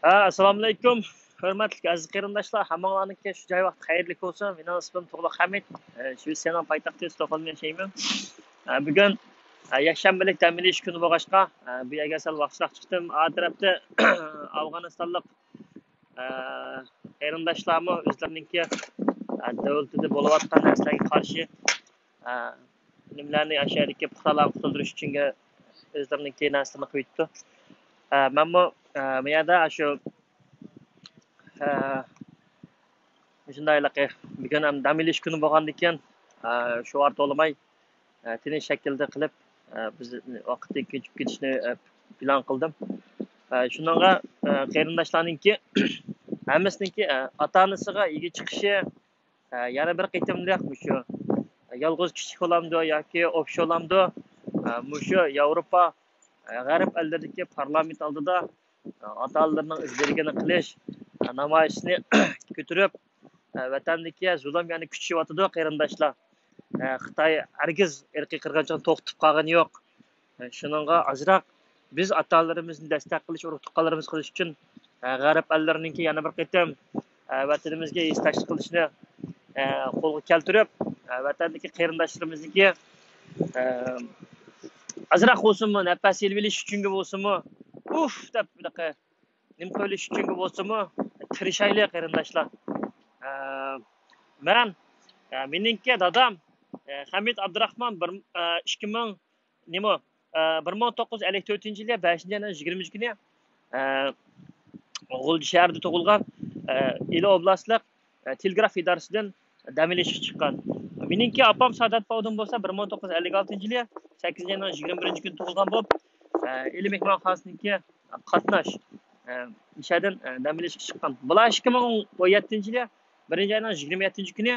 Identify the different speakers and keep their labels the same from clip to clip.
Speaker 1: Assalomu alaykum. Hurmatli aziz qarindoshlar, hammalaringizga shu joy vaqt xayrli bo'lsin. Mening ismim Tug'luq Hamid. Shvetsiyaning poytaxti Stokgolmda yashayman. Bugun yakshanbalik dam olish kuni bo'lg'achqa, bu yerga sal vaqtliroq chiqdim. A tarafda Afg'onistonlik qarindoshlarmi o'zlarininki davlatida bo'layotgan narsalarga qarshi nimalarni yashaydigan puxtalarni qutildirish uchun o'zlarininki narsani qo'yibdi. Menmi bu yerda shu shundaylik bugun ham dam olish kuni bo'lgandan keyin shu vaqt o'lamay tinch shaklda qilib biz vaqtni ko'chib ketishni plan qildim. Shuningga qarindoshlarningki hammasiniki ota-onasiga ega chiqishi yana bir qitimliq shu yolg'iz kichik bo'lamdi yoki o'pshi bo'lamdi. Shu Yevropa g'arb elleridagi parlament oldida ota-onalarning izberigini qilish namoyishni ko'tarib vatandagi zulm yana kuchayotdi qarindoshlar. Xitoy hargiz irqiy qirg'inchilikni to'xtatib qolgani yo'q. Shuningga ozroq biz ota-onalarimizni dastak qilish, urug'-tuqqanlarimiz qilish uchun g'arb ellarininki yana bir qitim vatanimizga istash qilishni qo'lga keltirib vatandagi qarindoshlarimizniki azroq bo'lsinmi, nafas elish uchun bo'lsinmi, deb bunaqa nima qilish uchun bo'lsinmi, tirishaylik qarindoshlar. Meningki dadam Hamid Abdurahmon 1954-yili 5-yanvar 20 kuni G'ulji shahrida tug'ilgan. Ila oblastlik telegraf idorasidan dam olishga chiqqan. Meningki opam Sadat Bovdin bo'lsa 1956-yili 8-yanvar 21 kuni tug'ilgan bo'lib, ilm mehmonxonasiniki qatnash ishadan dam olishga chiqqan. Bular 2017-yili 1-yanvar 27 kuni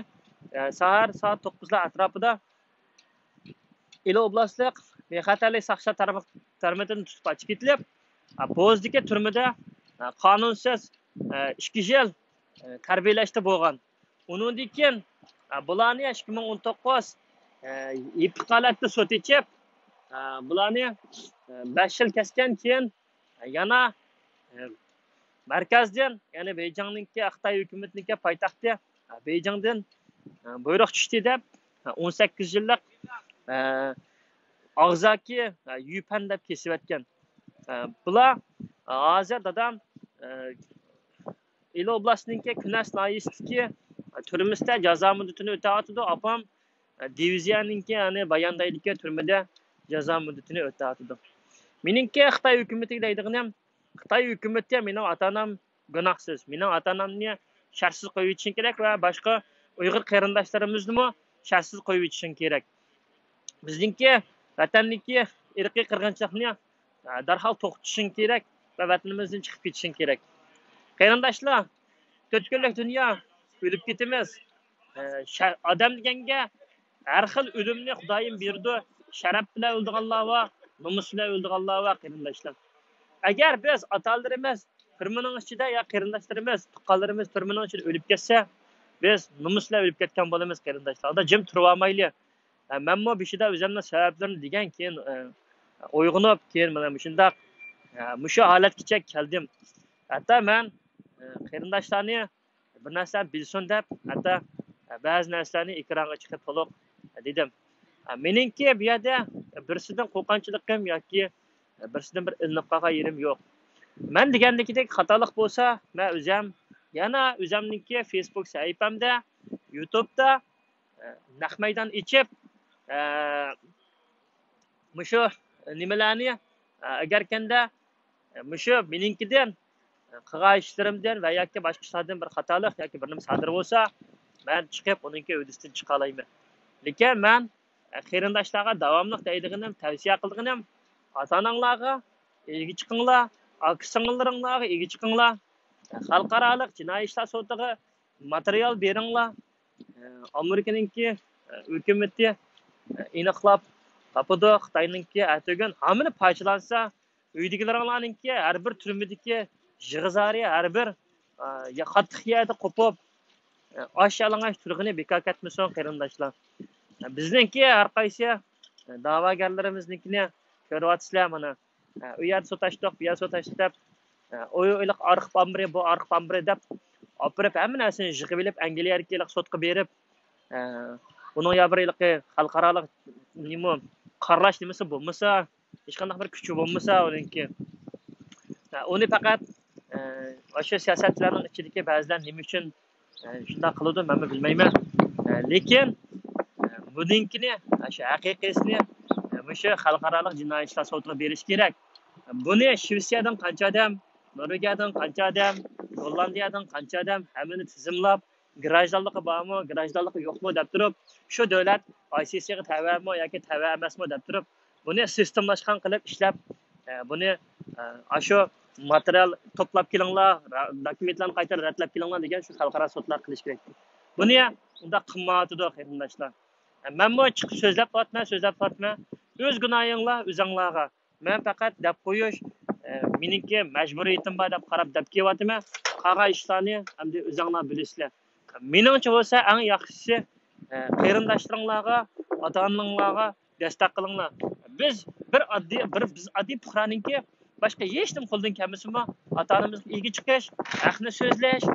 Speaker 1: sahar soat 9 atrofida Ila oblastlik bexatarlik saqlash tarmoqlaridan tutib ochib ketilib, Bo'zdagi turmada qonunsiz 2 yil tarbiyalashda bo'lgan. Undan keyin bularni 2019 iqalatda sud etib, bularni 5 yil kesgan keyin yana markazdan, ya'ni Beyjingninki Xitoy hukumatiniki poytaxti Beyjingdan buyruq tushdi deb 18 yillik og'zaki yupan deb kesib o'tgan. Bular hozir dadam Ila oblastninki Kunas noyisdagi turmada jazo muddatini o'tayotdi. Opam diviziyaninki, ya'ni Bayandaydagi turmada jazo muddatini o'tayotdi. Meningki Xitoy hukumatiga deydiganim, Xitoy hukumati mening ota-onam gunohsiz. Mening ota-onamni shartsiz qo'yib o'tishi kerak va boshqa Uyg'ur qarindoshlarimizni shartsiz qo'yib o'tishi kerak. Bizningki vatanniki irqiy qirg'inchilikni darhol to'xtatish kerak va vatanimizdan chiqib ketish kerak. Qarindoshlar, 4 kunlik dunyo o'lib ketamiz. Odam deganga har xil o'limni Xudoyim berdi. Sharaf bilan o'ldiganlar va nomus bilan o'ldiganlar va qarindoshlar. Agar biz ota-onalarimiz turmaning ichida ya qarindoshlarimiz, tuqqanlarimiz turmaning ichida o'lib ketsa, biz nomus bilan o'lib ketgan bo'lamiz qarindoshlar. Unda jim turib olmaylik. Menmo beshida o'zimning sabablarini degan keyin uyg'onib, keyin mana shundaq mushu holatgacha keldim. Hatto men qarindoshlarni bir narsa bilsin deb, hatto ba'zi narsalarni ekranga chiqib to'liq dedim. Meningki bu yerda birsidan qo'rqinchilikim yoki birsidan bir ilinib qolgan yerim yo'q. Men degandagidek xatolik bo'lsa, men o'zim yana o'zimningki Facebook sahifamda, YouTube'da naq maydon ichib mushu nimalarni agar kanda mushu meningkidan qilgan ishlarimdan va yoki boshqa ishlardan bir xatolik yoki bir nima sodir bo'lsa, men chiqib uningki o'disidan chiqa olmayman. Lekin men qarindoshlarga davomli deydiganim, tavsiya qildiganim, ota-onanglarga ega chiqinglar, aka-sing'illaringlarga ega chiqinglar. Xalqaro jinoiy ishlar sudiga material beringlar. Amerikaninki hukumati aniqlab topadi, Xitoyninki ato'gan hamini parchalansa, uydagilaringlarninki har bir turmadagi jig'izari har bir qattiq yerda qo'pib osh yalang'och turg'ini bekor ketmasin qarindoshlar. Bizningki har qaysi da'vogarlarimizningini ko'ryapsizlar mana. U yer sotashdiq, bu yer sotashdiq deb, o'yliq arxiv ambiri, bu arxiv ambiri deb opirib hamma narsani yig'ib olib Angliyadagi sotqa berib, buning ya bir xalqarалық nima qarlash nimasi bo'lmasa, hech qanday bir kuchi bo'lmasa, uningki uni faqat o'sha siyosatchilarning ichidagi ba'zilar nima uchun shunday qiladi, men bilmayman. Lekin budinkini, o'sha haqiqiysini o'sha xalqaro jinoiy ishlar sudga berish kerak. Buni Shvetsiyadan qancha odam, Norvegiyadan qancha odam, Gollandiyadan qancha odam hammani tizimlab, grajdanligi bormi, grajdanligi yo'qmi deb turib, shu davlat ICCga tavarmi yoki tavar emasmi deb turib, buni sistemlashgan qilib ishlab, buni shu material to'plab kelinglar, dokumentlarni qayta ratlab kelinglar degan shu xalqaro sudlar qilish kerak. Buni unda qimmatida qarindoshlar. Menmi chiqib so'zlab tortma. O'z gunohinglar o'zinglarga. Men faqat deb qo'yish, meningki majburiyatim bor deb qarab deb kelyapman. Qara ishlarni endi o'zinglar bilasizlar. Meningcha bo'lsa eng yaxshisi qarindoshlaringlarga, ota-onalaringlarga destak qilinglar. Biz oddiy fuqaroninki boshqa hech nima qo'ldan kelmasmi? Ota-onamizga ega chiqish, haqni so'zlash,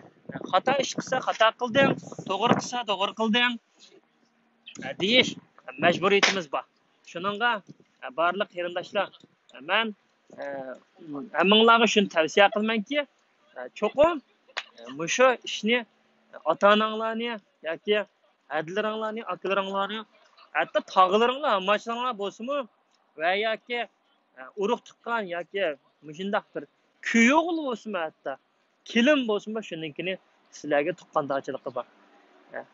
Speaker 1: xato ish qilsa xato qilding, to'g'ri qilsa to'g'ri qilding deyish majburiyatimiz bor. Shuningga barliq qarindoshlar, men hammanglarga shuni tavsiya qilmanki, cho'qim mushu ishni ota-onanglarni yoki adlaringlarni, akalaringlarni, hatto tog'laringlar, amachinglar bo'lsa-mu va yoki urug' tuqqan yoki mushundaq bir kuyovul bo'lsa-mu, hatto kelin bo'lsa-mu, shuninkini sizlarga tuqqandorchiligi bor.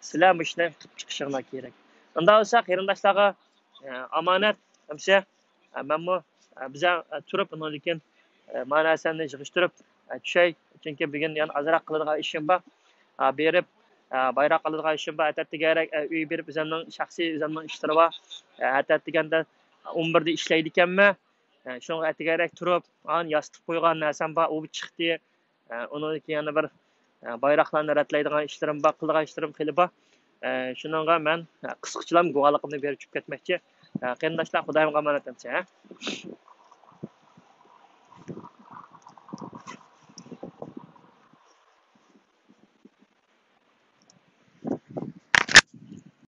Speaker 1: Sizlar bu ishni qilib chiqishinglar kerak. Unda bo'lsa qarindoshlarga omonat hamsa menmi biza turib undan keyin ma'nosini yig'ishtirib tushay, chunki bugun yana azroq qiladigan ishim bor. Berib bayroq qiladigan ishim bor. Atatdigarak uy berib o'zimning shaxsiy o'zimning ishlari bor. Atatdiganda 11da ishlaydi ekanman. Shunga atdigarak turib, an yostiq qo'ygan narsam bor, u chiqdi. Undan keyin yana bir bayroqlarni ratlaydigan ishlarim bor, qiladigan ishlarim xili bor. Shuningga men qisqachalam guvohligimni berib ketmoqchi. Qarindoshlar, Xudoyimga omonat etsin.